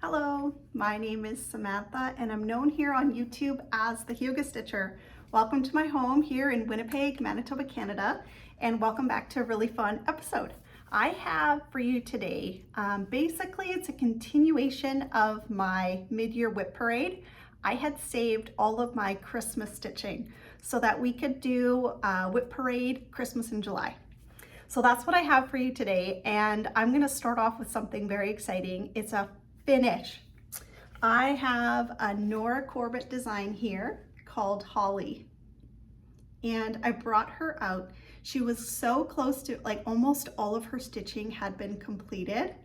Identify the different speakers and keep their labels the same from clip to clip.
Speaker 1: Hello, my name is Samantha and I'm known here on YouTube as the Hygge Stitcher. Welcome to my home here in Winnipeg, Manitoba, Canada, and welcome back to a really fun episode. I have for you today, basically it's a continuation of my mid-year WIP parade. I had saved all of my Christmas stitching so that we could do WIP parade Christmas in July. So that's what I have for you today, and I'm gonna start off with something very exciting. It's a finish. I have a Nora Corbett design here called Holly, and I brought her out. She was so close to, like, almost all of her stitching had been completed.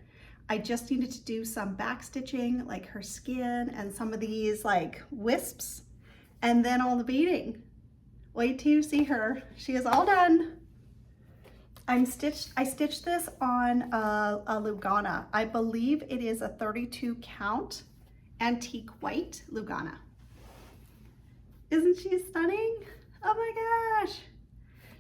Speaker 1: I just needed to do some back stitching, like her skin and some of these like wisps, and then all the beading. Wait till you see her. She is all done. I stitched this on a Lugana. I believe it is a 32 count antique white Lugana. Isn't she stunning? Oh my gosh.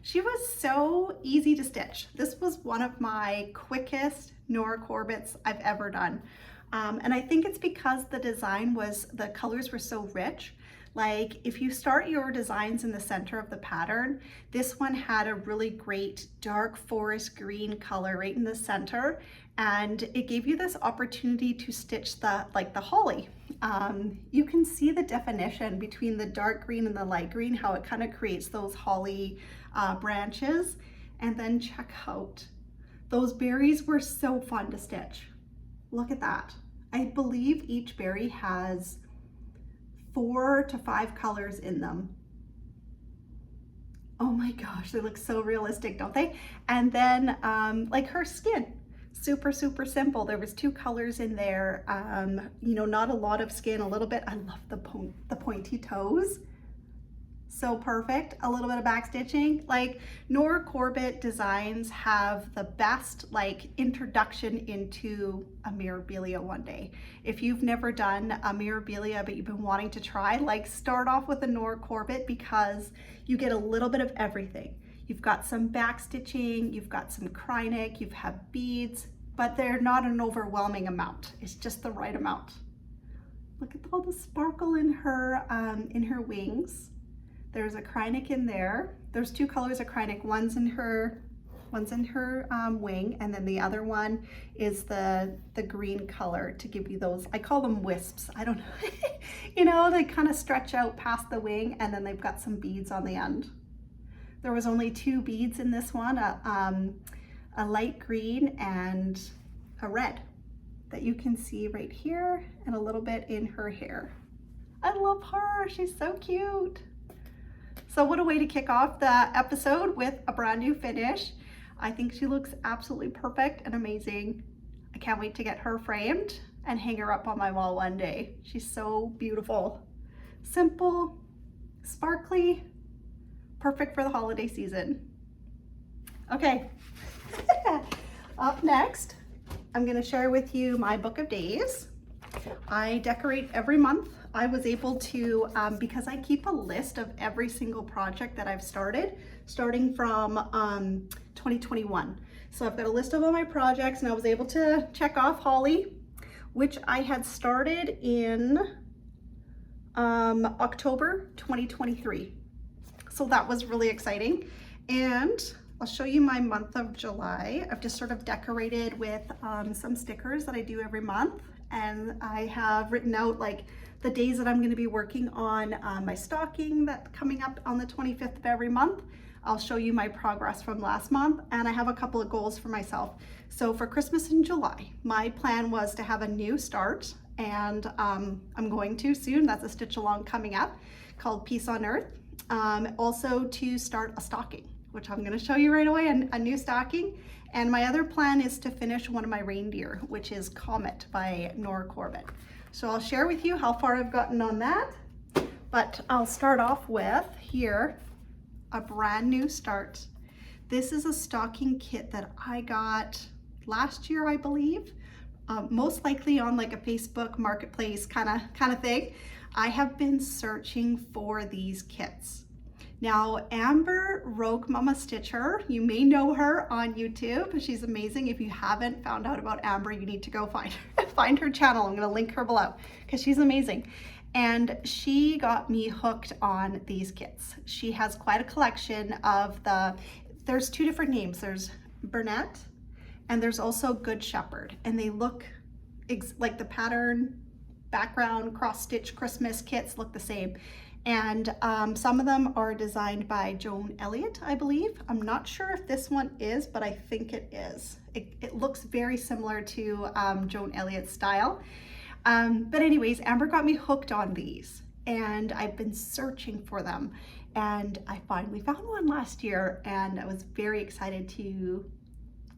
Speaker 1: She was so easy to stitch. This was one of my quickest Nora Corbett's I've ever done. And I think it's because the colors were so rich. Like if you start your designs in the center of the pattern, this one had a really great dark forest green color right in the center, and it gave you this opportunity to stitch the holly. You can see the definition between the dark green and the light green, how it kind of creates those holly branches. And then check out, those berries were so fun to stitch. Look at that. I believe each berry has 4 to 5 colors in them. Oh my gosh, they look so realistic, don't they? And then like her skin, super simple. There was 2 colors in there. You know, not a lot of skin, a little bit. I love the pointy toes. So perfect. A little bit of back stitching. Like Nora Corbett designs have the best like introduction into a mirabilia one day. If you've never done a mirabilia but you've been wanting to try, like start off with a Nora Corbett because you get a little bit of everything. You've got some back stitching, you've got some Krynic, you've had beads, but they're not an overwhelming amount. It's just the right amount. Look at all the sparkle in her wings. There's a Krynic in there. There's 2 colors of Krynic. One's in her wing, and then the other one is the green color to give you those. I call them wisps. I don't know. You know, they kind of stretch out past the wing, and then they've got some beads on the end. There was only 2 beads in this one, a light green and a red that you can see right here, and a little bit in her hair. I love her. She's so cute. So what a way to kick off the episode with a brand new finish. I think she looks absolutely perfect and amazing. I can't wait to get her framed and hang her up on my wall one day. She's so beautiful. Simple, sparkly, perfect for the holiday season. Okay, up next, I'm gonna share with you my book of days. I decorate every month. I was able to, because I keep a list of every single project that I've started, starting from 2021. So I've got a list of all my projects, and I was able to check off Holly, which I had started in October 2023. So that was really exciting. And I'll show you my month of July. I've just sort of decorated with some stickers that I do every month. And I have written out like the days that I'm going to be working on my stocking that's coming up on the 25th of every month. I'll show you my progress from last month, and I have a couple of goals for myself. So for Christmas in July, my plan was to have a new start, and I'm going to soon. That's a stitch along coming up called Peace on Earth. Also to start a stocking, which I'm going to show you right away, a new stocking. And my other plan is to finish one of my Reindeer, which is Comet by Nora Corbett. So I'll share with you how far I've gotten on that, but I'll start off with here, a brand new start. This is a stocking kit that I got last year, I believe, most likely on like a Facebook marketplace kind of thing. I have been searching for these kits Now, Amber Rogue Mama Stitcher, you may know her on YouTube. She's amazing. If you haven't found out about Amber, you need to go find her channel. I'm gonna link her below because she's amazing. And she got me hooked on these kits. She has quite a collection of there's two different names. There's Burnett and there's also Good Shepherd. And they look like the pattern, background, cross stitch Christmas kits look the same. And some of them are designed by Joan Elliott, I believe. I'm not sure if this one is, but I think it is. It looks very similar to Joan Elliott's style. But anyways, Amber got me hooked on these and I've been searching for them. And I finally found one last year and I was very excited to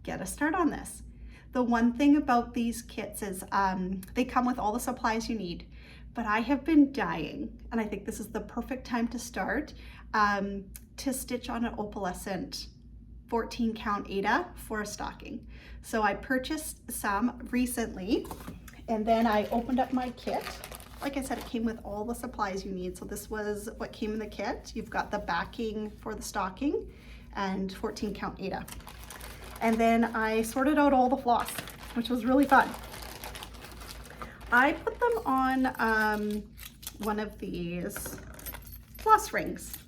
Speaker 1: get a start on this. The one thing about these kits is they come with all the supplies you need. But I have been dying, and I think this is the perfect time to start, to stitch on an opalescent 14 count Aida for a stocking. So I purchased some recently, and then I opened up my kit. Like I said, it came with all the supplies you need. So this was what came in the kit. You've got the backing for the stocking and 14 count Aida. And then I sorted out all the floss, which was really fun. I put them on one of these floss rings.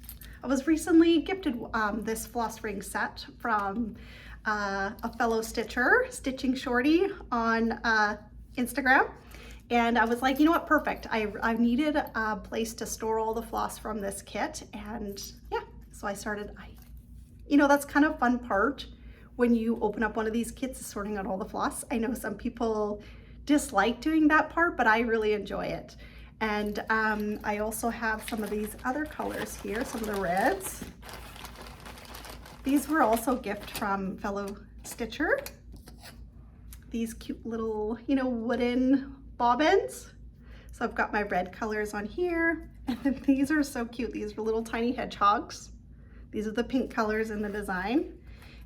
Speaker 1: I was recently gifted this floss ring set from a fellow stitcher, Stitching Shorty on Instagram. And I was like, you know what, perfect. I needed a place to store all the floss from this kit. And yeah, so I started, you know, that's kind of fun part when you open up one of these kits is sorting out all the floss. I know some people dislike doing that part, but I really enjoy it. And I also have some of these other colors here, some of the reds. These were also a gift from fellow stitcher. These cute little, you know, wooden bobbins. So I've got my red colors on here. And then these are so cute. These are little tiny hedgehogs. These are the pink colors in the design.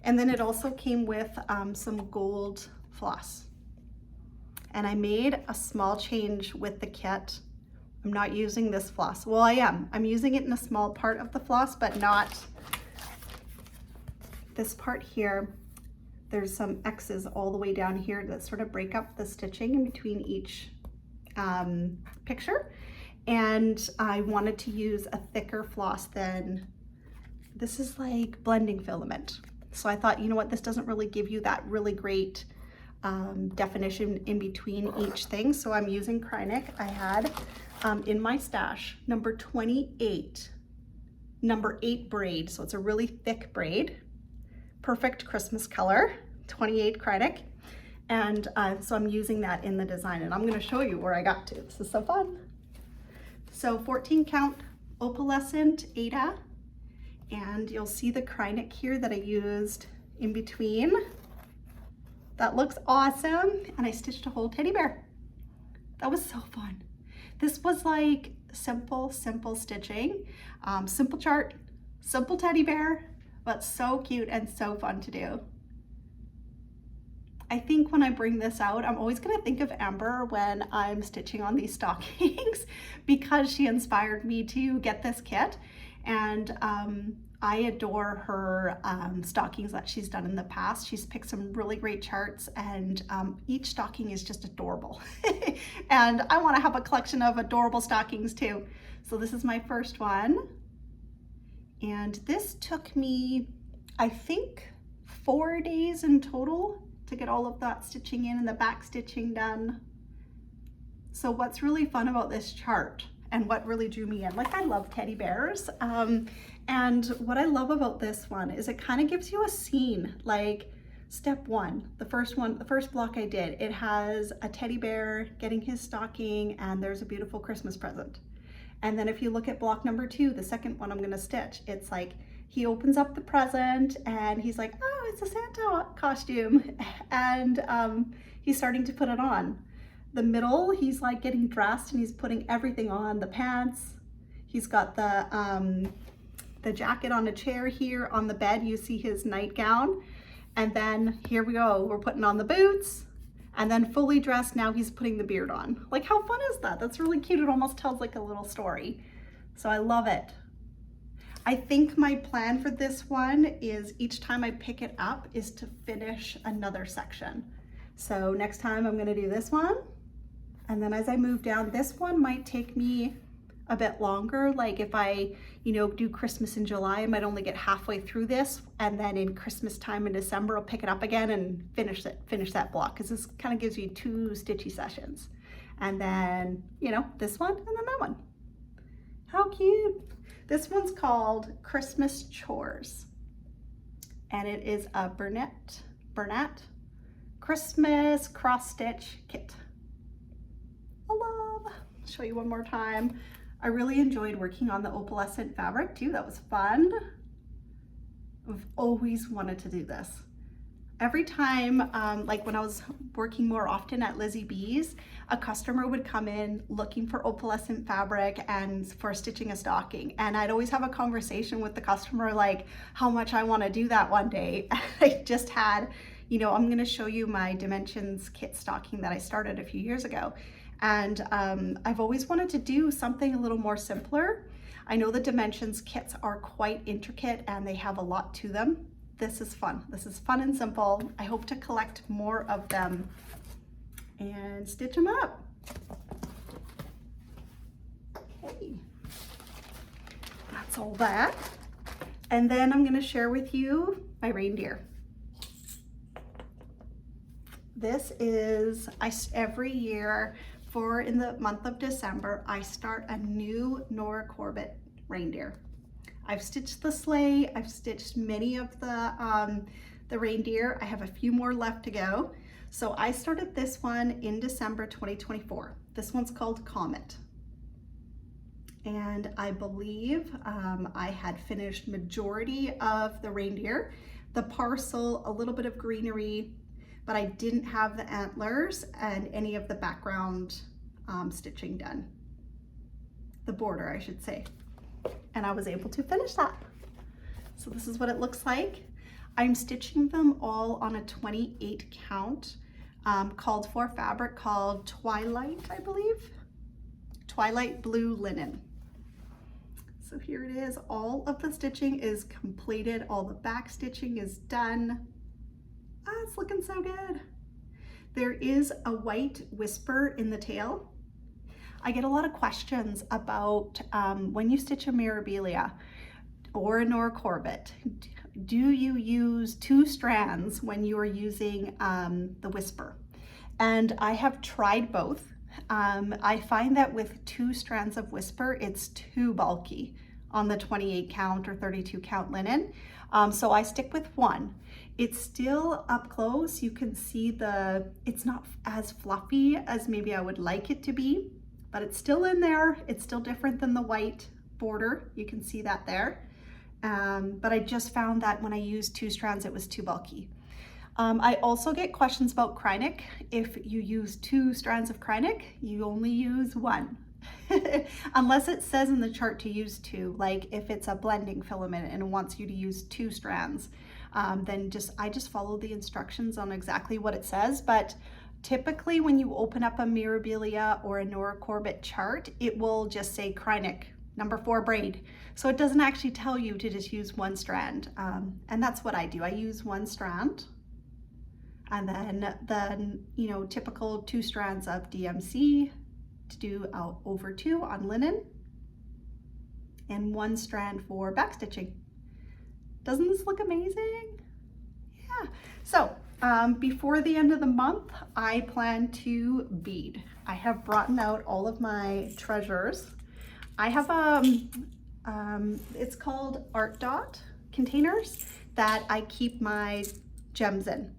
Speaker 1: And then it also came with some gold floss. And I made a small change with the kit. I'm not using this floss. Well, I am. I'm using it in a small part of the floss, but not this part here. There's some X's all the way down here that sort of break up the stitching in between each picture. And I wanted to use a thicker floss than, this is like blending filament. So I thought, you know what, this doesn't really give you that really great definition in between each thing. So I'm using Krynic. I had in my stash number 28, number 8 braid. So it's a really thick braid, perfect Christmas color, 28 Krynic. And so I'm using that in the design and I'm going to show you where I got to. This is so fun. So 14 count opalescent Aida, and you'll see the Krynic here that I used in between. That looks awesome. And I stitched a whole teddy bear. That was so fun. This was like simple stitching, simple chart, simple teddy bear, but so cute and so fun to do. I think when I bring this out, I'm always gonna think of Amber when I'm stitching on these stockings because she inspired me to get this kit. And I adore her stockings that she's done in the past. She's picked some really great charts and each stocking is just adorable. And I want to have a collection of adorable stockings too. So this is my first one. And this took me, I think, 4 days in total to get all of that stitching in and the back stitching done. So what's really fun about this chart and what really drew me in, like I love teddy bears. And what I love about this one is it kind of gives you a scene, like step one, the first block I did, it has a teddy bear getting his stocking and there's a beautiful Christmas present. And then if you look at block number 2, the second one I'm gonna stitch, it's like he opens up the present and he's like, oh, it's a Santa costume. And he's starting to put it on. The middle, he's like getting dressed and he's putting everything on, the pants. He's got the jacket on a chair here. On the bed, you see his nightgown. And then here we go, we're putting on the boots. And then fully dressed, now he's putting the beard on. Like, how fun is that? That's really cute. It almost tells like a little story. So I love it. I think my plan for this one is each time I pick it up is to finish another section. So next time I'm gonna do this one, and then as I move down, this one might take me a bit longer. Like if I, do Christmas in July, I might only get halfway through this, and then in Christmas time in December, I'll pick it up again and finish that block, because this kind of gives you 2 stitchy sessions. And then, this one and then that one. How cute. This one's called Christmas Chores, and it is a Bernat Christmas cross stitch kit. I love. I'll show you one more time. I really enjoyed working on the opalescent fabric too. That was fun. I've always wanted to do this. Every time, like when I was working more often at Lizzie B's, a customer would come in looking for opalescent fabric and for stitching a stocking. And I'd always have a conversation with the customer, like how much I want to do that one day. I just had, I'm going to show you my Dimensions kit stocking that I started a few years ago. And I've always wanted to do something a little more simpler. I know the Dimensions kits are quite intricate and they have a lot to them. This is fun. This is fun and simple. I hope to collect more of them and stitch them up. Okay. That's all that. And then I'm going to share with you my reindeer. This is, every year in the month of December, I start a new Nora Corbett reindeer. I've stitched the sleigh, I've stitched many of the reindeer. I have a few more left to go. So I started this one in December 2024. This one's called Comet. And I believe I had finished majority of the reindeer, the parcel, a little bit of greenery, but I didn't have the antlers and any of the background stitching done. The border, I should say. And I was able to finish that. So this is what it looks like. I'm stitching them all on a 28 count called for fabric called Twilight, I believe. Twilight Blue Linen. So here it is. All of the stitching is completed. All the back stitching is done. It's looking so good. There is a white whisper in the tail. I get a lot of questions about when you stitch a mirabilia or a Nora Corbett, do you use 2 strands when you are using the whisper? And I have tried both. I find that with 2 strands of whisper, it's too bulky on the 28 count or 32 count linen. So I stick with 1. It's still up close. You can see it's not as fluffy as maybe I would like it to be, but it's still in there. It's still different than the white border. You can see that there. But I just found that when I used 2 strands, it was too bulky. I also get questions about Krynic. If you use 2 strands of Krynic, you only use 1. Unless it says in the chart to use 2, like if it's a blending filament and it wants you to use 2 strands, then I just follow the instructions on exactly what it says. But typically when you open up a mirabilia or a Nora Corbett chart, it will just say Krynic number 4 braid. So it doesn't actually tell you to just use 1 strand. And that's what I do. I use 1 strand. And then the typical 2 strands of DMC to do over 2 on linen, and 1 strand for backstitching. Doesn't this look amazing? Yeah. So before the end of the month, I plan to bead. I have brought out all of my treasures. I have it's called Art Dot containers that I keep my gems in.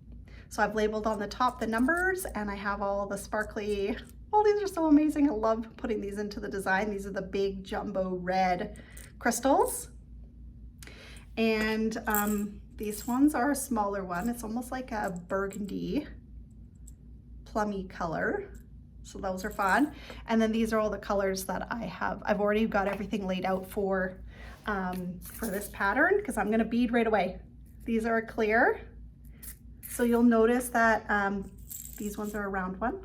Speaker 1: So I've labeled on the top the numbers, and I have all the sparkly, oh, these are so amazing. I love putting these into the design. These are the big jumbo red crystals. And these ones are a smaller one. It's almost like a burgundy plummy color. So those are fun. And then these are all the colors that I have. I've already got everything laid out for this pattern because I'm gonna bead right away. These are a clear. So you'll notice that these ones are a round one.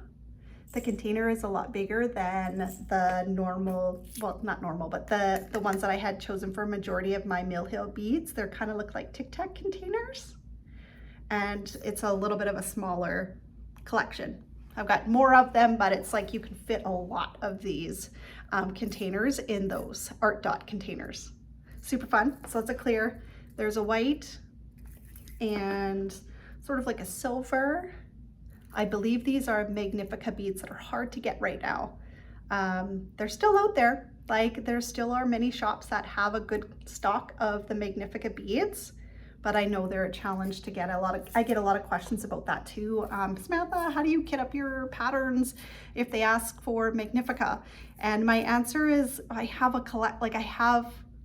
Speaker 1: The container is a lot bigger than the normal, well, not normal, but the ones that I had chosen for a majority of my Mill Hill beads. They're kind of look like Tic Tac containers. And it's a little bit of a smaller collection. I've got more of them, but it's like you can fit a lot of these containers in those art dot containers. Super fun. So that's a clear. There's a white and sort of like a silver. I believe these are Magnifica beads that are hard to get right now. They're still out there. Like there still are many shops that have a good stock of the Magnifica beads, but I know they're a challenge to get. I get a lot of questions about that too. Samantha, how do you kit up your patterns if they ask for Magnifica? And my answer is I have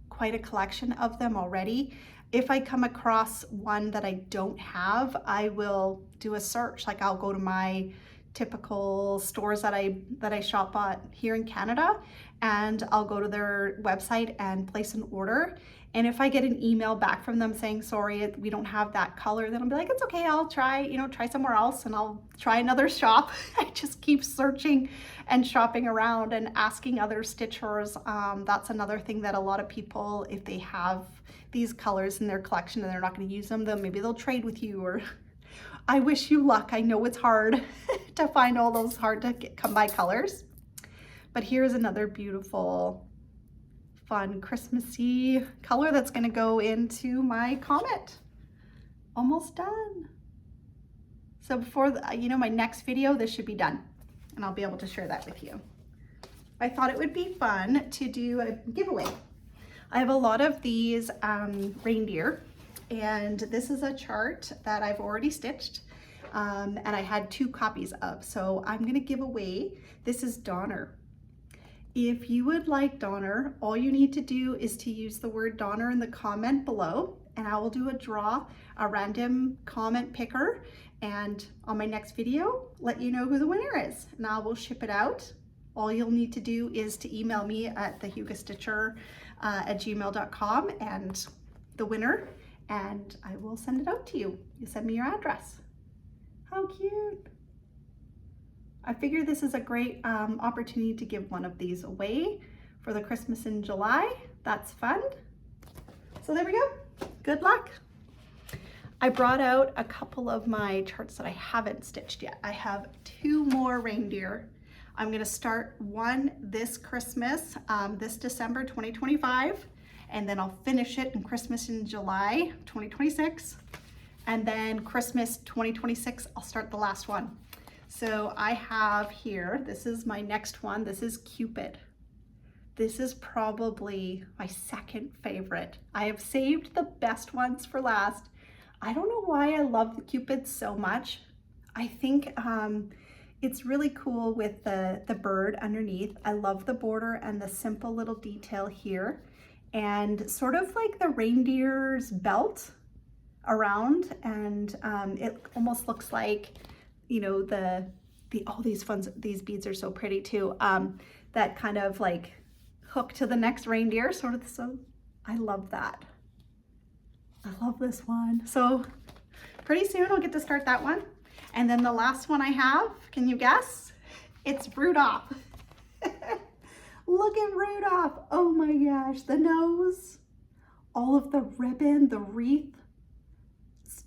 Speaker 1: quite a collection of them already. If I come across one that I don't have, I will do a search. Like I'll go to my typical stores that I shop at here in Canada, and I'll go to their website and place an order. And if I get an email back from them saying, sorry, we don't have that color, then I'll be like, it's okay, I'll try somewhere else, and I'll try another shop. I just keep searching and shopping around and asking other stitchers. That's another thing that a lot of people, if they have these colors in their collection and they're not going to use them, then maybe they'll trade with you. Or I wish you luck. I know it's hard to find all those hard to come by colors. But here's another beautiful, fun Christmassy color that's going to go into my comet. Almost done. So before my next video, this should be done, and I'll be able to share that with you. I thought it would be fun to do a giveaway. I have a lot of these reindeer, and this is a chart that I've already stitched, and I had 2 copies of. So I'm going to give away, this is Donner. If you would like Donner, all you need to do is to use the word Donner in the comment below, and I will do a random comment picker, and on my next video, let you know who the winner is, and I will ship it out. All you'll need to do is to email me at thehyggesstitcher@gmail.com and the winner, and I will send it out to you. You send me your address. How cute. I figure this is a great opportunity to give one of these away for the Christmas in July. That's fun. So there we go. Good luck. I brought out a couple of my charts that I haven't stitched yet. I have 2 more reindeer. I'm going to start one this Christmas, this December 2025, and then I'll finish it in Christmas in July 2026, and then Christmas 2026 I'll start the last one. So I have here, this is my next one. This is Cupid. This is probably my second favorite. I have saved the best ones for last. I don't know why I love the Cupid so much. I think it's really cool with the bird underneath. I love the border and the simple little detail here, and sort of like the reindeer's belt around, and it almost looks like, these beads are so pretty too. That kind of like hook to the next reindeer, sort of. So I love that. I love this one. So pretty soon I'll get to start that one. And then the last one I have, can you guess? It's Rudolph. Look at Rudolph. Oh my gosh, the nose, all of the ribbon, the wreath,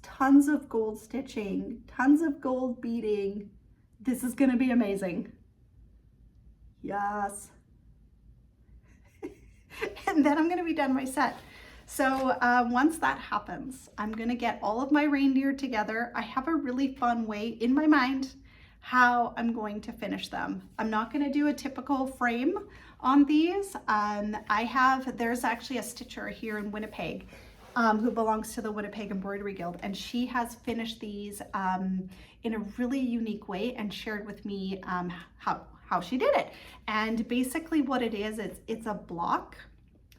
Speaker 1: tons of gold stitching, tons of gold beading. This is gonna be amazing. Yes. And then I'm gonna be done my set. So once that happens, I'm gonna get all of my reindeer together. I have a really fun way in my mind how I'm going to finish them. I'm not gonna do a typical frame on these. There's actually a stitcher here in Winnipeg who belongs to the Winnipeg Embroidery Guild, and she has finished these in a really unique way and shared with me how she did it. And basically what it is, it's a block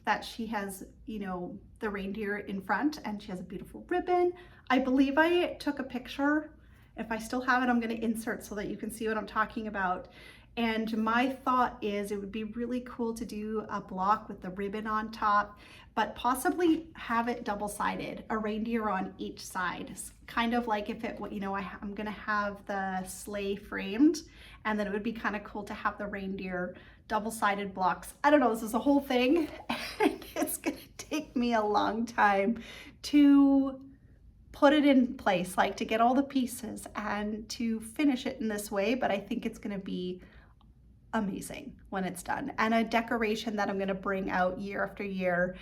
Speaker 1: that she has, the reindeer in front, and she has a beautiful ribbon. I believe I took a picture. If I still have it, I'm going to insert so that you can see what I'm talking about. And my thought is it would be really cool to do a block with the ribbon on top, but possibly have it double-sided, a reindeer on each side. It's kind of like if it, I'm going to have the sleigh framed, And then it would be kind of cool to have the reindeer double-sided blocks. I don't know, this is a whole thing and it's gonna take me a long time to put it in place, like to get all the pieces and to finish it in this way, but I think it's gonna be amazing when it's done, and a decoration that I'm gonna bring out year after year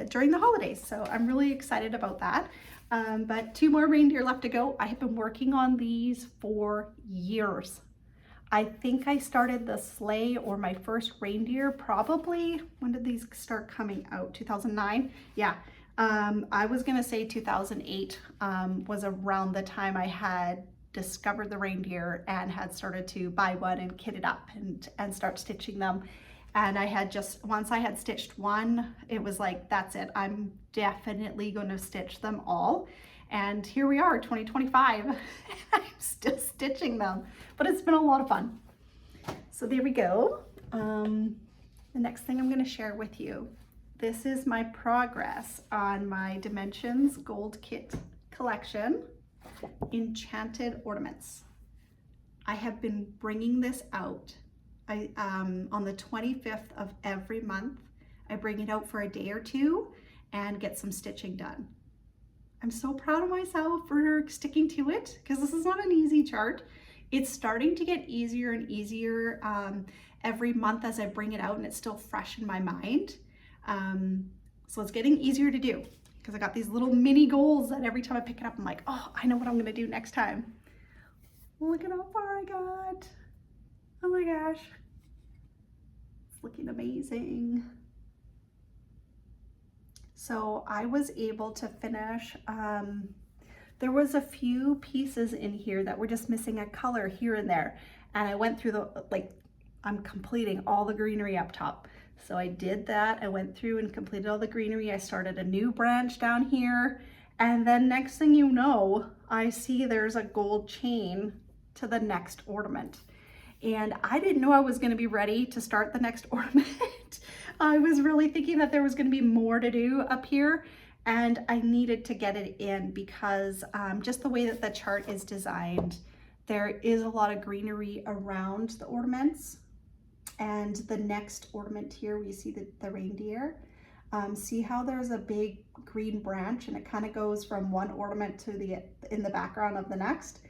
Speaker 1: during the holidays. So I'm really excited about that. But 2 more reindeer left to go. I have been working on these for years. I think I started the sleigh or my first reindeer probably, when did these start coming out? 2009? Yeah. I was gonna say 2008 was around the time I had discovered the reindeer and had started to buy one and kit it up and start stitching them. And I had just, once I had stitched one, it was like, that's it. I'm definitely going to stitch them all. And here we are, 2025. I'm still stitching them, but it's been a lot of fun. So there we go. The next thing I'm going to share with you, this is my progress on my Dimensions Gold Kit collection, Enchanted Ornaments. I have been bringing this out on the 25th of every month. I bring it out for a day or two and get some stitching done. I'm so proud of myself for sticking to it, because this is not an easy chart. It's starting to get easier and easier every month as I bring it out, and it's still fresh in my mind. So it's getting easier to do, because I got these little mini goals that every time I pick it up, I'm like, oh, I know what I'm gonna do next time. Look at how far I got. Oh my gosh, it's looking amazing. So I was able to finish, there was a few pieces in here that were just missing a color here and there. And I went through I'm completing all the greenery up top. So I did that, I went through and completed all the greenery. I started a new branch down here. And then next thing you know, I see there's a gold chain to the next ornament. And I didn't know I was going to be ready to start the next ornament. I was really thinking that there was going to be more to do up here, and I needed to get it in because just the way that the chart is designed, there is a lot of greenery around the ornaments. And the next ornament here, we see the reindeer. See how there's a big green branch, and it kind of goes from one ornament to in the background of the next.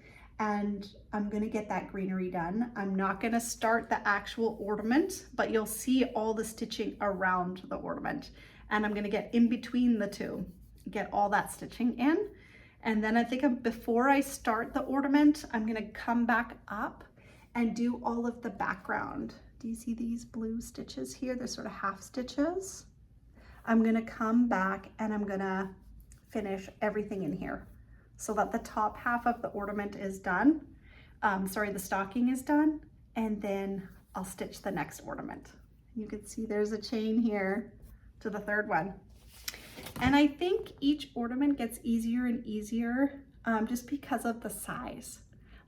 Speaker 1: And I'm gonna get that greenery done. I'm not gonna start the actual ornament, but you'll see all the stitching around the ornament. And I'm gonna get in between the two, get all that stitching in. And then I think before I start the ornament, I'm gonna come back up and do all of the background. Do you see these blue stitches here? They're sort of half stitches. I'm gonna come back and I'm gonna finish everything in here, so that the top half of the ornament is done. The stocking is done, and then I'll stitch the next ornament. You can see there's a chain here to the third one. And I think each ornament gets easier and easier just because of the size.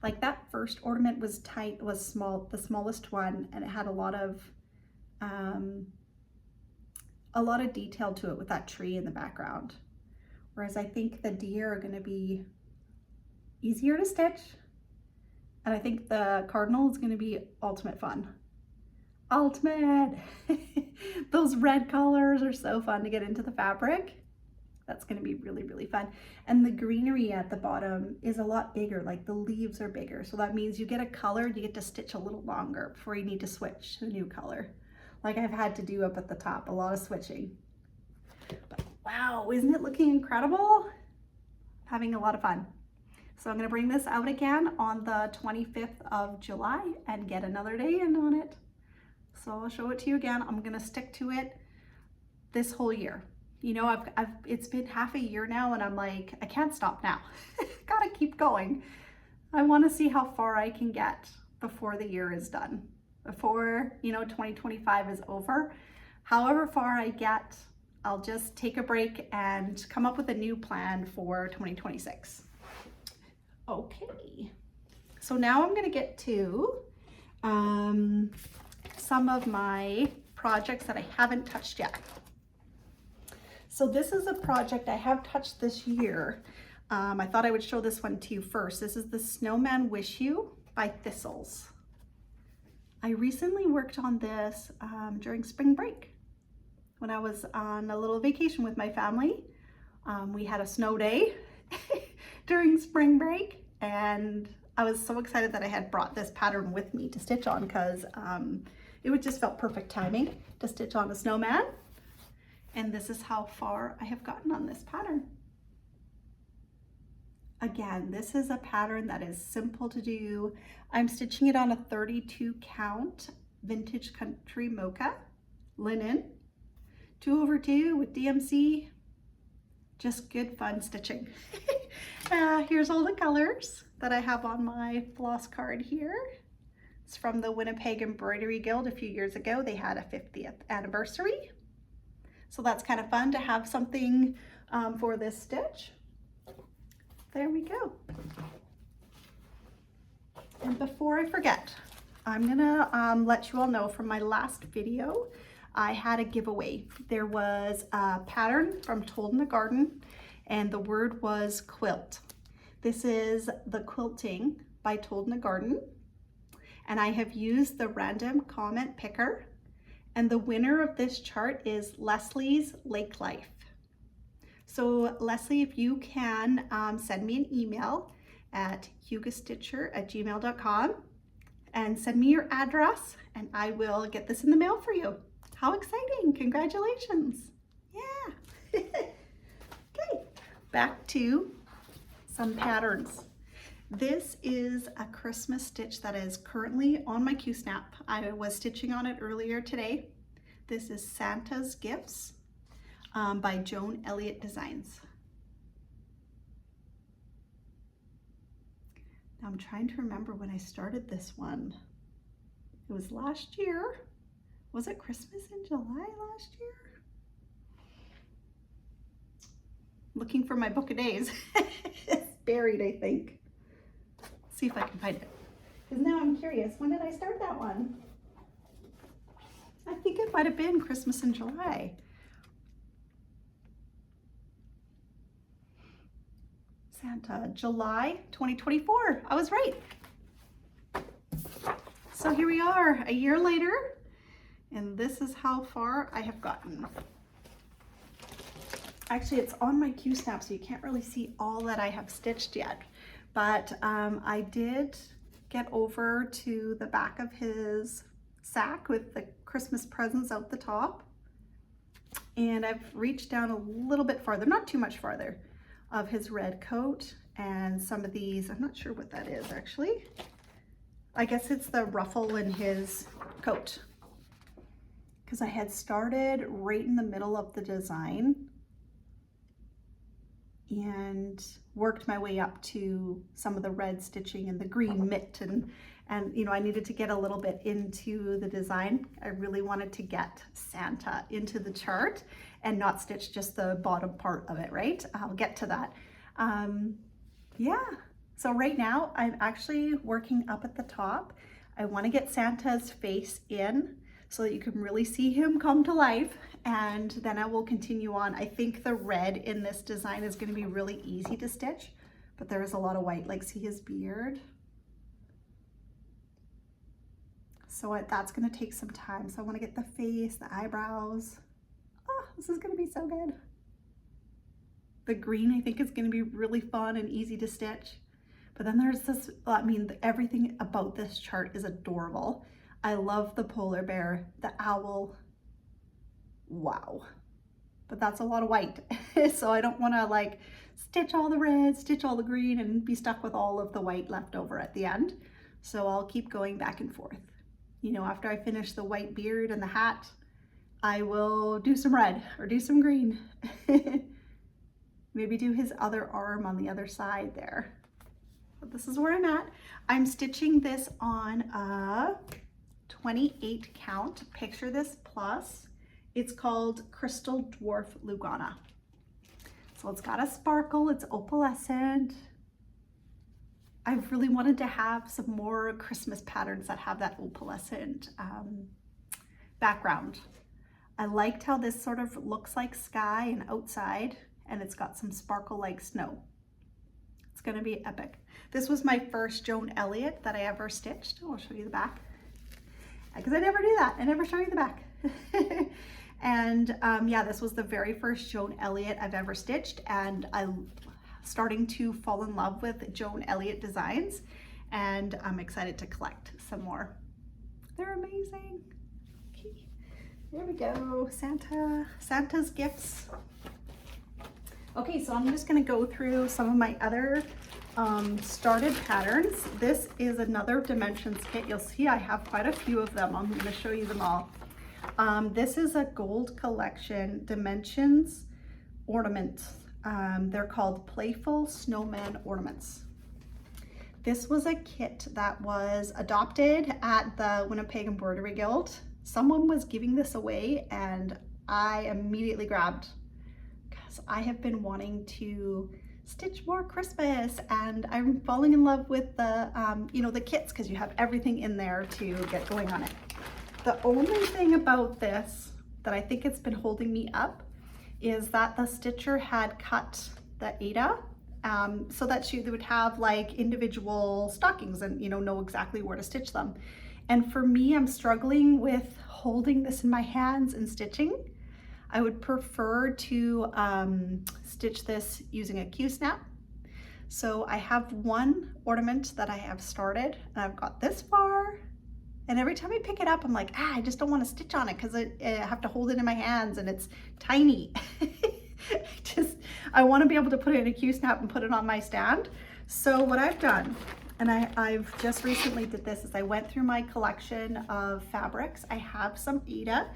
Speaker 1: Like that first ornament was small, the smallest one, and it had a lot of detail to it with that tree in the background. Whereas I think the deer are gonna be easier to stitch. And I think the cardinal is gonna be ultimate fun. Ultimate! Those red colors are so fun to get into the fabric. That's gonna be really, really fun. And the greenery at the bottom is a lot bigger, like the leaves are bigger. So that means you get a color, you get to stitch a little longer before you need to switch to a new color. Like I've had to do up at the top, a lot of switching. But wow, isn't it looking incredible? Having a lot of fun. So I'm gonna bring this out again on the 25th of July and get another day in on it. So I'll show it to you again. I'm gonna stick to it this whole year. You know, it's been half a year now and I'm like, I can't stop now. Gotta keep going. I wanna see how far I can get before the year is done. Before, 2025 is over. However far I get, I'll just take a break and come up with a new plan for 2026. Okay, so now I'm gonna get to some of my projects that I haven't touched yet. So this is a project I have touched this year. I thought I would show this one to you first. This is the Snowman Wish You. by Thistles. I recently worked on this during spring break when I was on a little vacation with my family. We had a snow day during spring break, and I was so excited that I had brought this pattern with me to stitch on because it would just felt perfect timing to stitch on a snowman. And this is how far I have gotten on this pattern. Again, this is a pattern that is simple to do. I'm stitching it on a 32 count vintage country mocha linen, 2/2 with DMC. Just good fun stitching. Here's all the colors that I have on my floss card here. It's from the Winnipeg Embroidery Guild a few years ago. They had a 50th anniversary. So that's kind of fun to have something for this stitch. There we go. And before I forget, I'm gonna let you all know from my last video, I had a giveaway. There was a pattern from Told in the Garden, and the word was quilt. This is the quilting by Told in the Garden, and I have used the random comment picker, and the winner of this chart is Leslie's Lake Life. So Leslie, if you can send me an email at hyggesstitcher@gmail.com and send me your address, and I will get this in the mail for you. How exciting, congratulations. Yeah. Okay, back to some patterns. This is a Christmas stitch that is currently on my Q-snap. I was stitching on it earlier today. This is Santa's Gifts by Joan Elliott Designs. Now I'm trying to remember when I started this one. It was last year. Was it Christmas in July last year? Looking for my book of days. It's buried, I think. See if I can find it. Because now I'm curious, when did I start that one? I think it might have been Christmas in July. Santa, July 2024. I was right. So here we are, a year later, and this is how far I have gotten. Actually, it's on my Q-snap, so you can't really see all that I have stitched yet. But I did get over to the back of his sack with the Christmas presents out the top. And I've reached down a little bit farther, not too much farther, of his red coat and some of these. I'm not sure what that is actually. I guess it's the ruffle in his coat. Because I had started right in the middle of the design and worked my way up to some of the red stitching and the green mitt, and you know, I needed to get a little bit into the design. I really wanted to get Santa into the chart and not stitch just the bottom part of it, right? I'll get to that. Yeah, so right now I'm actually working up at the top. I want to get Santa's face in so that you can really see him come to life, and then I will continue on. I think the red in this design is going to be really easy to stitch, but there is a lot of white. Like, see his beard? So that's going to take some time. So I want to get the face, the eyebrows. Oh, this is going to be so good. The green, I think, is going to be really fun and easy to stitch. But then there's this, I mean, everything about this chart is adorable. I love the polar bear, the owl. Wow. But that's a lot of white. So I don't want to like stitch all the red, stitch all the green, and be stuck with all of the white left over at the end. So I'll keep going back and forth. You know, after I finish the white beard and the hat, I will do some red or do some green. Maybe do his other arm on the other side there. But this is where I'm at. I'm stitching this on a 28 count. Picture this plus. It's called Crystal Dwarf Lugana. So it's got a sparkle, it's opalescent. I've really wanted to have some more Christmas patterns that have that opalescent background. I liked how this sort of looks like sky and outside, and it's got some sparkle like snow. It's gonna be epic. This was my first Joan Elliott that I ever stitched. I'll show you the back, because I never do that. I never show you the back. And yeah, this was the very first Joan Elliott I've ever stitched, and I'm starting to fall in love with Joan Elliott designs, and I'm excited to collect some more. They're amazing. Okay, there we go. Santa's gifts. Okay, so I'm just gonna go through some of my other started patterns. This is another Dimensions kit. You'll see I have quite a few of them. I'm gonna show you them all. This is a gold collection Dimensions ornaments. They're called Playful Snowman Ornaments. This was a kit that was adopted at the Winnipeg Embroidery Guild. Someone was giving this away and I immediately grabbed, because I have been wanting to stitch more Christmas, and I'm falling in love with the, you know, the kits, because you have everything in there to get going on it. The only thing about this that I think it's been holding me up is that the stitcher had cut the Ada so that she would have like individual stockings and, you know exactly where to stitch them. And for me, I'm struggling with holding this in my hands and stitching. I would prefer to stitch this using a Q-snap. So I have one ornament that I have started, and I've got this far. And every time I pick it up, I'm like, I just don't want to stitch on it because I have to hold it in my hands and it's tiny. I want to be able to put it in a Q-snap and put it on my stand. So what I've done, and I've just recently did this, is I went through my collection of fabrics. I have some Ada,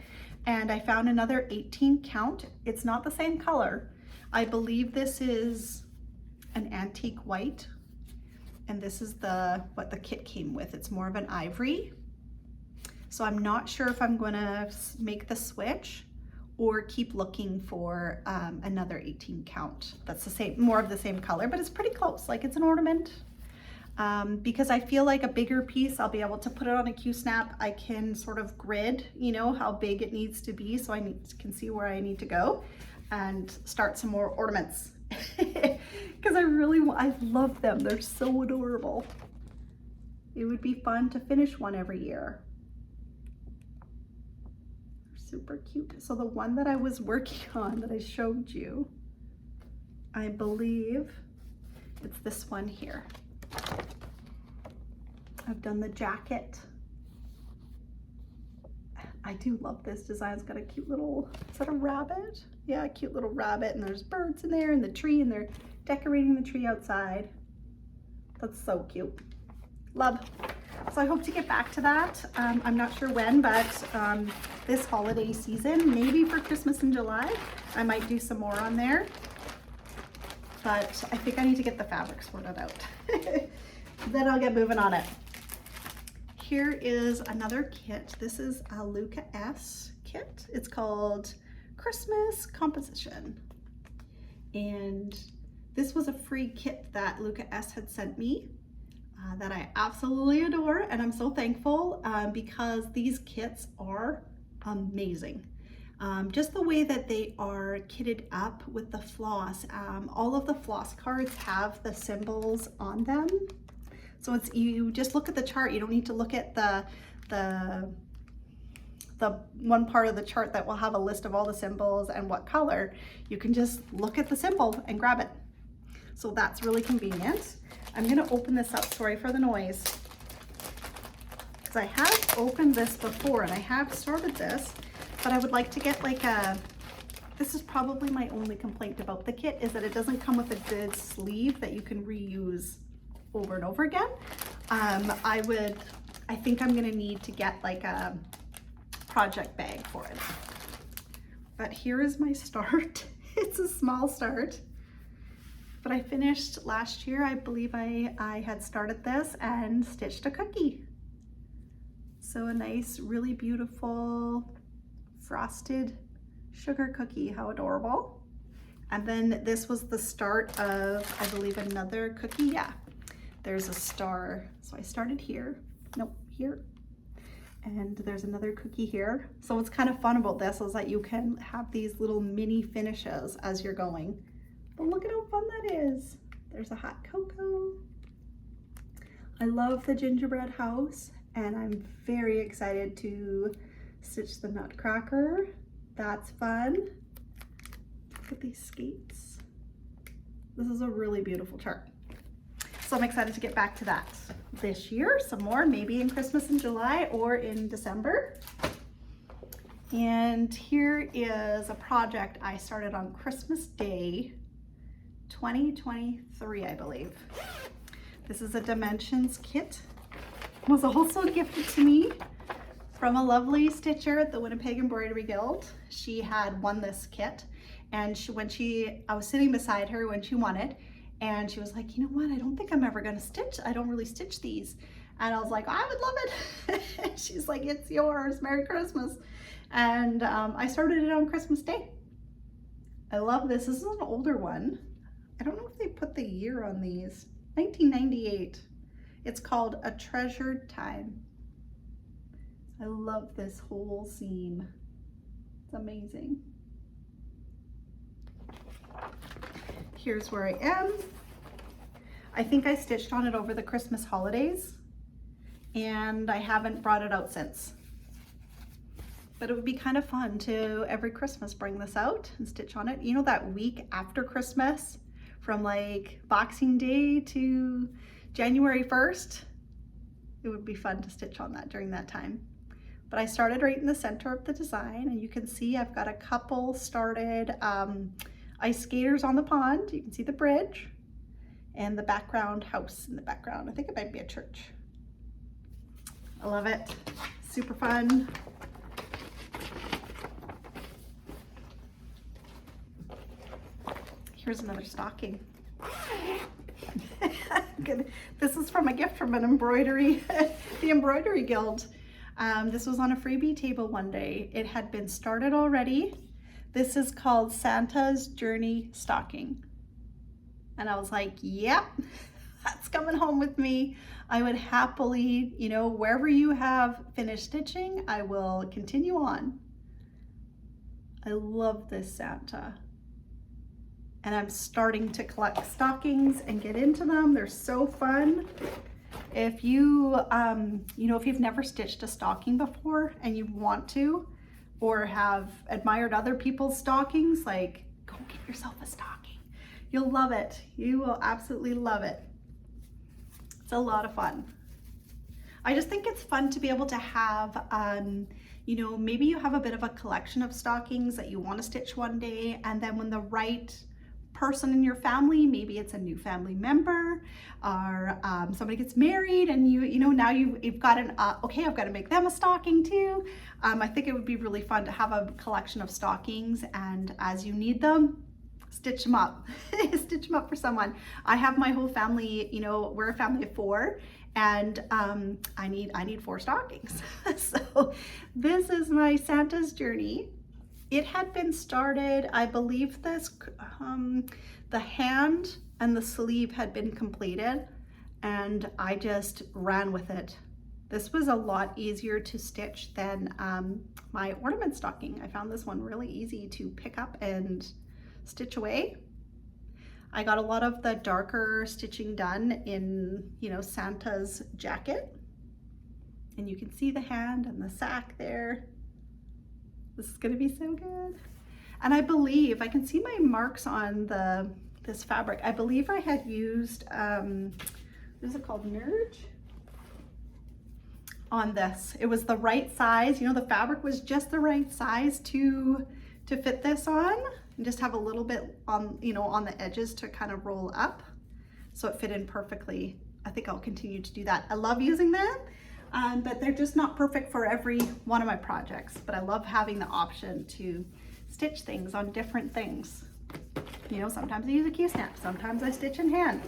Speaker 1: and I found another 18 count. It's not the same color. I believe this is an antique white, and this is what the kit came with. It's more of an ivory. So I'm not sure if I'm gonna make the switch or keep looking for another 18 count. That's the same, more of the same color, but it's pretty close. Like, it's an ornament. Because I feel like a bigger piece, I'll be able to put it on a Q-snap. I can sort of grid, you know, how big it needs to be, so I can see where I need to go and start some more ornaments. Because I love them. They're so adorable. It would be fun to finish one every year. Super cute. So the one that I was working on that I showed you, I believe it's this one here. I've done the jacket. I do love this design. It's got a cute little, is that a rabbit? Yeah, a cute little rabbit, and there's birds in there and the tree, and they're decorating the tree outside. That's so cute. Love. So I hope to get back to that. I'm not sure when, but this holiday season, maybe for Christmas in July, I might do some more on there. But I think I need to get the fabric sorted out. Then I'll get moving on it. Here is another kit. This is a Luca S kit. It's called Christmas Composition. And this was a free kit that Luca S had sent me. That I absolutely adore, and I'm so thankful because these kits are amazing. Just the way that they are kitted up with the floss. All of the floss cards have the symbols on them. So it's, you just look at the chart. You don't need to look at the one part of the chart that will have a list of all the symbols and what color. You can just look at the symbol and grab it. So that's really convenient. I'm gonna open this up, sorry for the noise, because I have opened this before and I have started this, but I would like to get like this is probably my only complaint about the kit, is that it doesn't come with a good sleeve that you can reuse over and over again. I think I'm gonna need to get like a project bag for it. But here is my start. It's a small start. But I finished last year, I believe I had started this and stitched a cookie. So a nice, really beautiful frosted sugar cookie, how adorable. And then this was the start of, I believe, another cookie. Yeah, there's a star. So I started here, nope, here. And there's another cookie here. So what's kind of fun about this is that you can have these little mini finishes as you're going. But look at how fun that is. There's a hot cocoa. I love the gingerbread house, and I'm very excited to stitch the nutcracker. That's fun. Look at these skates. This is a really beautiful chart. So I'm excited to get back to that this year, some more, maybe in Christmas in July or in December. And here is a project I started on Christmas Day, 2023, I believe. This is a Dimensions kit. It was also gifted to me from a lovely stitcher at the Winnipeg Embroidery Guild. She had won this kit, and I was sitting beside her when she won it, and she was like, you know what, I don't think I'm ever gonna stitch. I don't really stitch these. And I was like, I would love it. She's like, it's yours, Merry Christmas. And I started it on Christmas Day. I love this. This is an older one. I don't know if they put the year on these. 1998. It's called A Treasured Time. I love this whole seam. It's amazing. Here's where I am. I think I stitched on it over the Christmas holidays, and I haven't brought it out since. But it would be kind of fun to every Christmas bring this out and stitch on it. You know, that week after Christmas, from like Boxing Day to January 1st, it would be fun to stitch on that during that time. But I started right in the center of the design, and you can see I've got a couple started ice skaters on the pond. You can see the bridge and the background house in the background. I think it might be a church. I love it. Super fun. Here's another stocking. This is from a gift from an embroidery, the Embroidery Guild. This was on a freebie table one day. It had been started already. This is called Santa's Journey Stocking. And I was like, yep, that's coming home with me. I would happily, you know, wherever you have finished stitching, I will continue on. I love this Santa. And I'm starting to collect stockings and get into them. They're so fun. If you, you know, if you've never stitched a stocking before and you want to, or have admired other people's stockings, like, go get yourself a stocking. You'll love it. You will absolutely love it. It's a lot of fun. I just think it's fun to be able to have, you know, maybe you have a bit of a collection of stockings that you want to stitch one day, and then when the right person in your family, maybe it's a new family member, or somebody gets married, and you know, now you've got an okay, I've got to make them a stocking too. I think it would be really fun to have a collection of stockings, and as you need them, stitch them up. Stitch them up for someone. I have my whole family, you know, we're a family of 4, and I need 4 stockings. So this is my Santa's Journey. It had been started, I believe this, the hand and the sleeve had been completed, and I just ran with it. This was a lot easier to stitch than my ornament stocking. I found this one really easy to pick up and stitch away. I got a lot of the darker stitching done in, you know, Santa's jacket. And you can see the hand and the sack there. This is gonna be so good. And I believe, I can see my marks on this fabric. I believe I had used, what is it called, Nerge? On this. It was the right size, you know, the fabric was just the right size to fit this on, and just have a little bit on, you know, on the edges to kind of roll up. So it fit in perfectly. I think I'll continue to do that. I love using them. But they're just not perfect for every one of my projects. But I love having the option to stitch things on different things. You know, sometimes I use a Q-snap, sometimes I stitch in hand,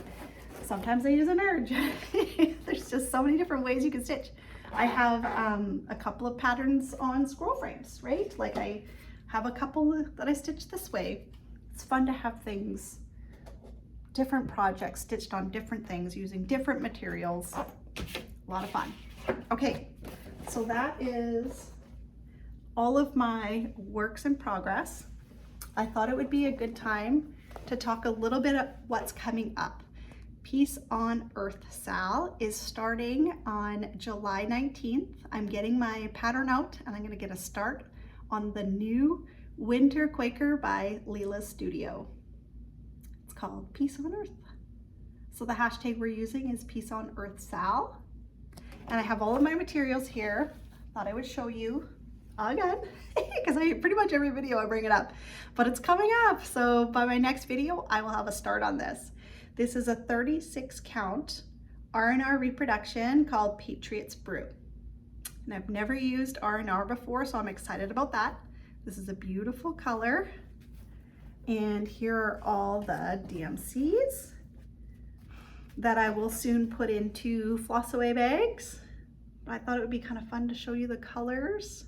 Speaker 1: sometimes I use an Nerge. There's just so many different ways you can stitch. I have a couple of patterns on scroll frames, right? Like I have a couple that I stitch this way. It's fun to have things, different projects stitched on different things using different materials. A lot of fun. Okay, so that is all of my works in progress. I thought it would be a good time to talk a little bit of what's coming up. Peace on Earth Sal is starting on July 19th. I'm getting my pattern out and I'm going to get a start on the new Winter Quaker by Leela's Studio. It's called Peace on Earth. So the hashtag we're using is Peace on Earth Sal. And I have all of my materials here. Thought I would show you again because pretty much every video I bring it up, but it's coming up. So by my next video, I will have a start on this. This is a 36 count R&R reproduction called Patriot's Brew. And I've never used R&R before, so I'm excited about that. This is a beautiful color. And here are all the DMCs that I will soon put into floss away bags. I thought it would be kind of fun to show you the colors.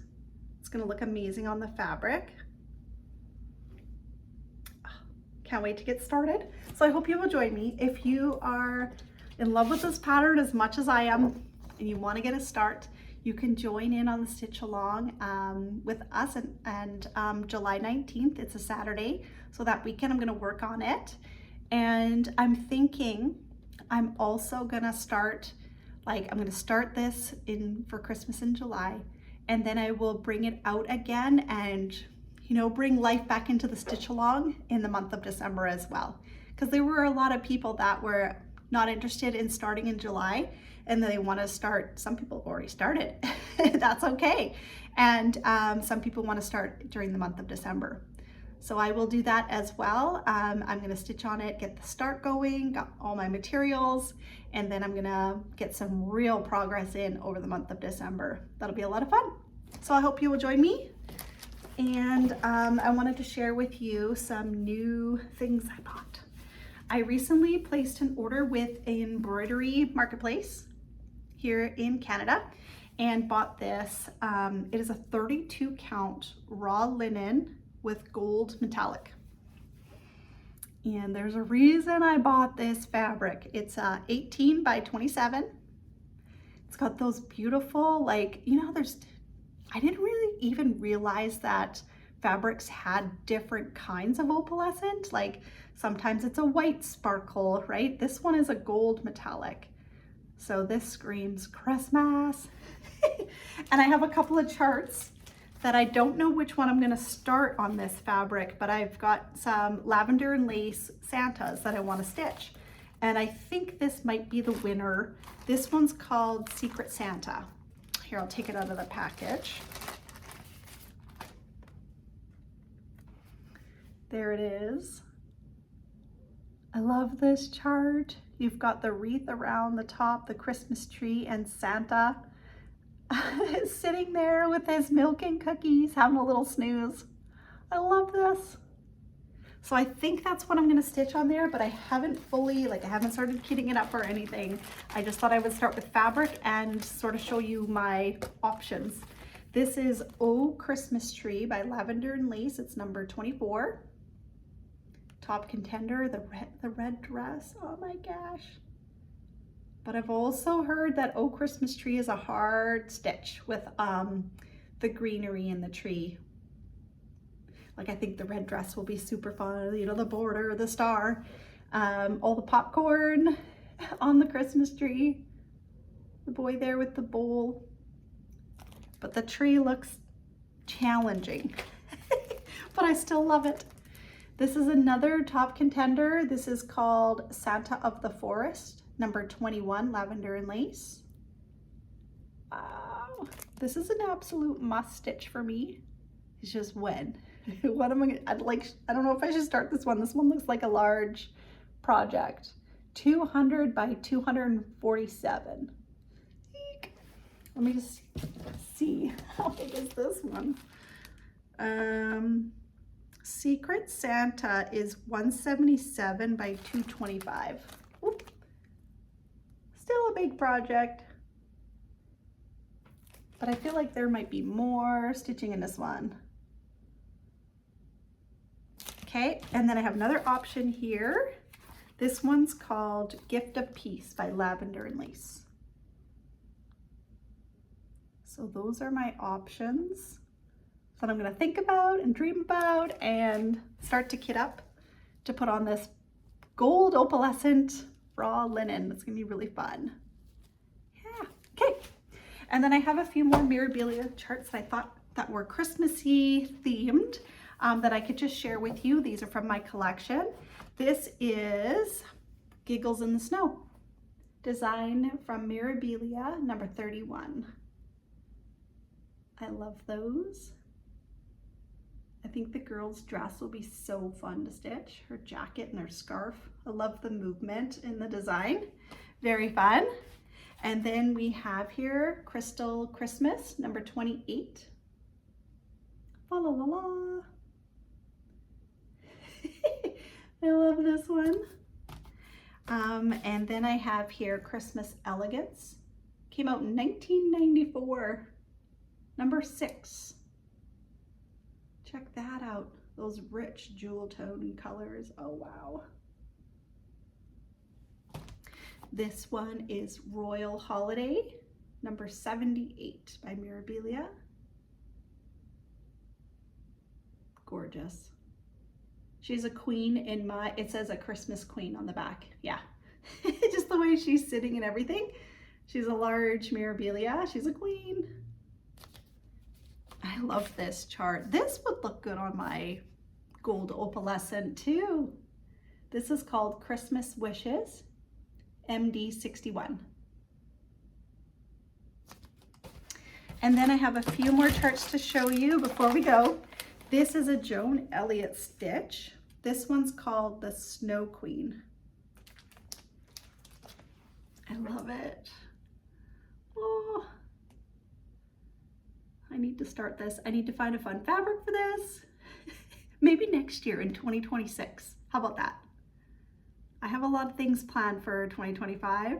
Speaker 1: It's gonna look amazing on the fabric. Can't wait to get started. So I hope you will join me. If you are in love with this pattern as much as I am and you want to get a start, you can join in on the stitch along with us and July 19th. It's a Saturday. So that weekend I'm going to work on it. And I'm thinking I'm also going to start, I'm going to start this for Christmas in July, and then I will bring it out again and bring life back into the stitch along in the month of December as well. Because there were a lot of people that were not interested in starting in July and they want to start. Some people have already started. That's okay. And some people want to start during the month of December. So I will do that as well. I'm going to stitch on it, get the start going, got all my materials, and then I'm going to get some real progress in over the month of December. That'll be a lot of fun. So I hope you will join me. And I wanted to share with you some new things I bought. I recently placed an order with Embroidery Marketplace here in Canada and bought this. It is a 32 count raw linen with gold metallic. And there's a reason I bought this fabric. It's 18 by 27. It's got those beautiful, I didn't really even realize that fabrics had different kinds of opalescent. Sometimes it's a white sparkle, right? This one is a gold metallic. So this screams Christmas. And I have a couple of charts that I don't know which one I'm gonna start on this fabric, but I've got some lavender and lace Santas that I wanna stitch. And I think this might be the winner. This one's called Secret Santa. Here, I'll take it out of the package. There it is. I love this chart. You've got the wreath around the top, the Christmas tree, and Santa sitting there with his milk and cookies, having a little snooze. I love this. So I think that's what I'm gonna stitch on there, but I haven't fully, I haven't started kitting it up or anything. I just thought I would start with fabric and sort of show you my options. This is Oh Christmas Tree by Lavender and Lace. It's number 24. Top contender, the red dress. Oh my gosh. But I've also heard that Oh Christmas Tree is a hard stitch with the greenery in the tree. I think the red dress will be super fun, the border, the star, all the popcorn on the Christmas tree, the boy there with the bowl. But the tree looks challenging, but I still love it. This is another top contender. This is called Santa of the Forest, number 21, Lavender and Lace. Wow, this is an absolute must stitch for me. It's just when. What am I gonna, I don't know if I should start this one. This one looks like a large project. 200 by 247. Eek. Let me just see, how big is this one? Secret Santa is 177 by 225. Oop. Still a big project. But I feel like there might be more stitching in this one. Okay, and then I have another option here. This one's called Gift of Peace by Lavender and Lace. So those are my options that I'm gonna think about and dream about and start to kit up to put on this gold opalescent raw linen. It's gonna be really fun. Yeah, okay. And then I have a few more mirabilia charts that I thought that were Christmassy themed that I could just share with you. These are from my collection. This is Giggles in the Snow, design from Mirabilia number 31. I love those. I think the girl's dress will be so fun to stitch. Her jacket and her scarf. I love the movement in the design. Very fun. And then we have here Crystal Christmas number 28. La la la la. I love this one. And then I have here Christmas Elegance. Came out in 1994. Number 6. Check that out. Those rich jewel tone colors. Oh, wow. This one is Royal Holiday, number 78 by Mirabilia. Gorgeous. She's a queen in my, it says a Christmas queen on the back. Yeah, just the way she's sitting and everything. She's a large Mirabilia. She's a queen. I love this chart. This would look good on my gold opalescent too. This is called Christmas Wishes, MD 61. And then I have a few more charts to show you before we go. This is a Joan Elliott stitch. This one's called the Snow Queen. I love it. Oh, I need to start this. I need to find a fun fabric for this. Maybe next year in 2026. How about that? I have a lot of things planned for 2025,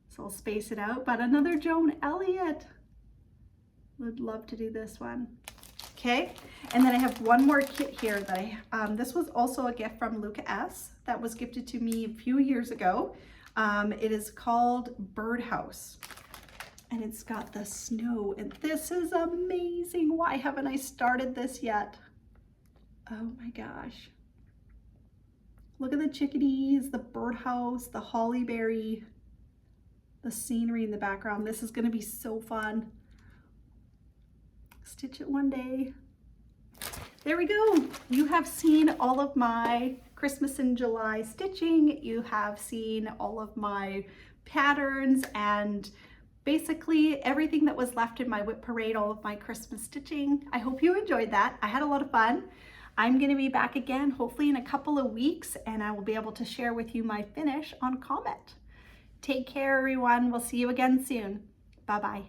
Speaker 1: so I'll space it out. But another Joan Elliott. Would love to do this one. Okay, and then I have one more kit here that this was also a gift from Luca S. that was gifted to me a few years ago. It is called Birdhouse, and it's got the snow, and this is amazing. Why haven't I started this yet? Oh my gosh. Look at the chickadees, the birdhouse, the holly berry, the scenery in the background. This is gonna be so fun. Stitch it one day. There we go. You have seen all of my Christmas in July stitching. You have seen all of my patterns and basically everything that was left in my WIP parade, all of my Christmas stitching. I hope you enjoyed that. I had a lot of fun. I'm going to be back again hopefully in a couple of weeks, and I will be able to share with you my finish on Comet. Take care, everyone. We'll see you again soon. Bye-bye.